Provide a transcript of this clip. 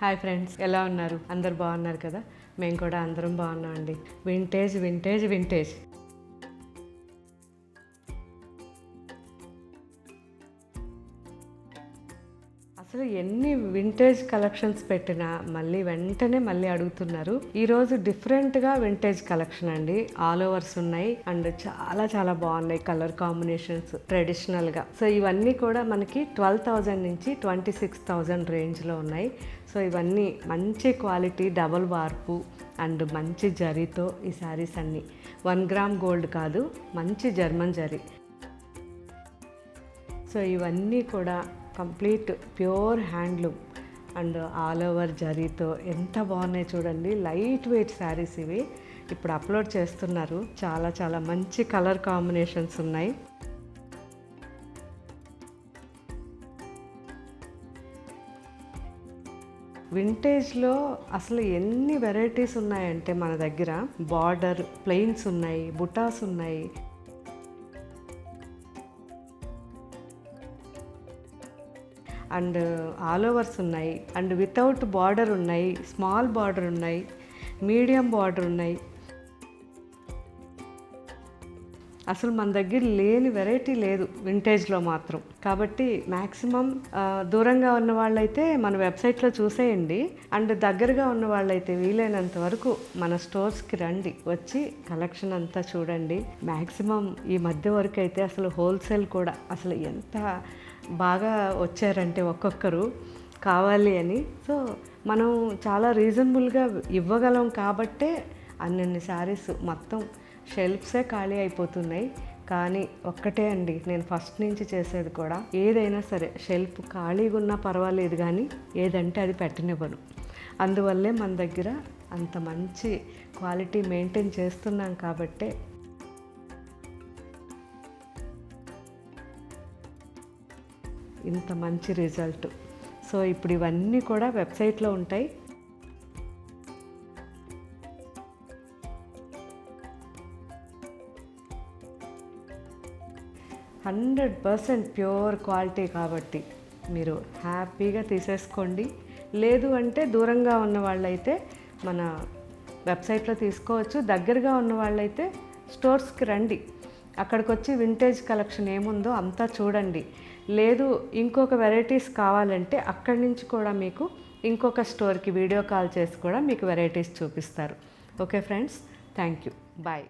Hi friends, ఎలా ఉన్నారు? అందరు బాగున్నారు కదా? మేము కూడా అందరం బాగున్నామండి. వింటేజ్ వింటేజ్ వింటేజ్ అసలు ఎన్ని వింటేజ్ కలెక్షన్స్ పెట్టినా వెంటనే అడుగుతున్నారు. ఈరోజు డిఫరెంట్గా వింటేజ్ కలెక్షన్ అండి. ఆల్ ఓవర్స్ ఉన్నాయి అండ్ చాలా చాలా బాగున్నాయి. కలర్ కాంబినేషన్స్ ట్రెడిషనల్గా. సో ఇవన్నీ కూడా మనకి 12,000 నుంచి 26,000 రేంజ్లో ఉన్నాయి. సో ఇవన్నీ మంచి క్వాలిటీ డబుల్ వార్పు అండ్ మంచి జరీతో ఈ శారీస్ అన్నీ 1 గ్రామ్ గోల్డ్ కాదు, మంచి జర్మన్ జరీ. సో ఇవన్నీ కూడా complete pure handloom and all over జరీతో ఎంత బాగున్నాయి చూడండి. లైట్ వెయిట్ శారీస్ ఇవి. ఇప్పుడు అప్లోడ్ చేస్తున్నారు. చాలా చాలా మంచి కలర్ కాంబినేషన్స్ ఉన్నాయి. వింటేజ్లో అసలు ఎన్ని వెరైటీస్ ఉన్నాయంటే మన దగ్గర బార్డర్ ప్లెయిన్స్ ఉన్నాయి, బుటాస్ ఉన్నాయి, అండ్ ఆల్ ఓవర్స్ ఉన్నాయి, అండ్ వితౌట్ బార్డర్ ఉన్నాయి, స్మాల్ బార్డర్ ఉన్నాయి, మీడియం బార్డర్ ఉన్నాయి. అసలు మన దగ్గర లేని వెరైటీ లేదు వింటేజ్లో మాత్రం. కాబట్టి మ్యాక్సిమం దూరంగా ఉన్న వాళ్ళైతే మన వెబ్సైట్లో చూసేయండి, అండ్ దగ్గరగా ఉన్న వాళ్ళైతే వీలైనంత వరకు మన స్టోర్స్కి రండి, వచ్చి కలెక్షన్ అంతా చూడండి. మ్యాక్సిమం ఈ మధ్య వరకు అయితే అసలు హోల్సేల్ కూడా అసలు ఎంత బాగా వచ్చారంటే ఒక్కొక్కరు కావాలి అని. సో మనం చాలా రీజనబుల్గా ఇవ్వగలం కాబట్టే అన్ని శారీస్ మొత్తం షెల్ఫ్సే ఖాళీ అయిపోతున్నాయి. కానీ ఒక్కటే అండి, నేను ఫస్ట్ నుంచి చేసేది కూడా ఏదైనా సరే షెల్ఫ్ ఖాళీగా ఉన్నా పర్వాలేదు, కానీ ఏదంటే అది పెట్టనివ్వను. అందువల్లే మన దగ్గర అంత మంచి క్వాలిటీ మెయింటైన్ చేస్తున్నాం కాబట్టే ఇంత మంచి రిజల్ట్. సో ఇప్పుడు ఇవన్నీ కూడా వెబ్సైట్లో ఉంటాయి. హండ్రెడ్ 100% ప్యూర్ క్వాలిటీ కాబట్టి మీరు హ్యాపీగా తీసేసుకోండి. లేదు అంటే దూరంగా ఉన్న వాళ్ళైతే మన వెబ్సైట్లో తీసుకోవచ్చు. దగ్గరగా ఉన్న వాళ్ళైతే స్టోర్స్కి రండి, అక్కడికి వచ్చి వింటేజ్ కలెక్షన్ ఏముందో అంతా చూడండి. లేదు ఇంకొక వెరైటీస్ కావాలంటే అక్కడి నుంచి కూడా మీకు ఇంకొక స్టోర్కి వీడియో కాల్ చేసి కూడా మీకు వెరైటీస్ చూపిస్తారు. Okay friends, thank you, bye.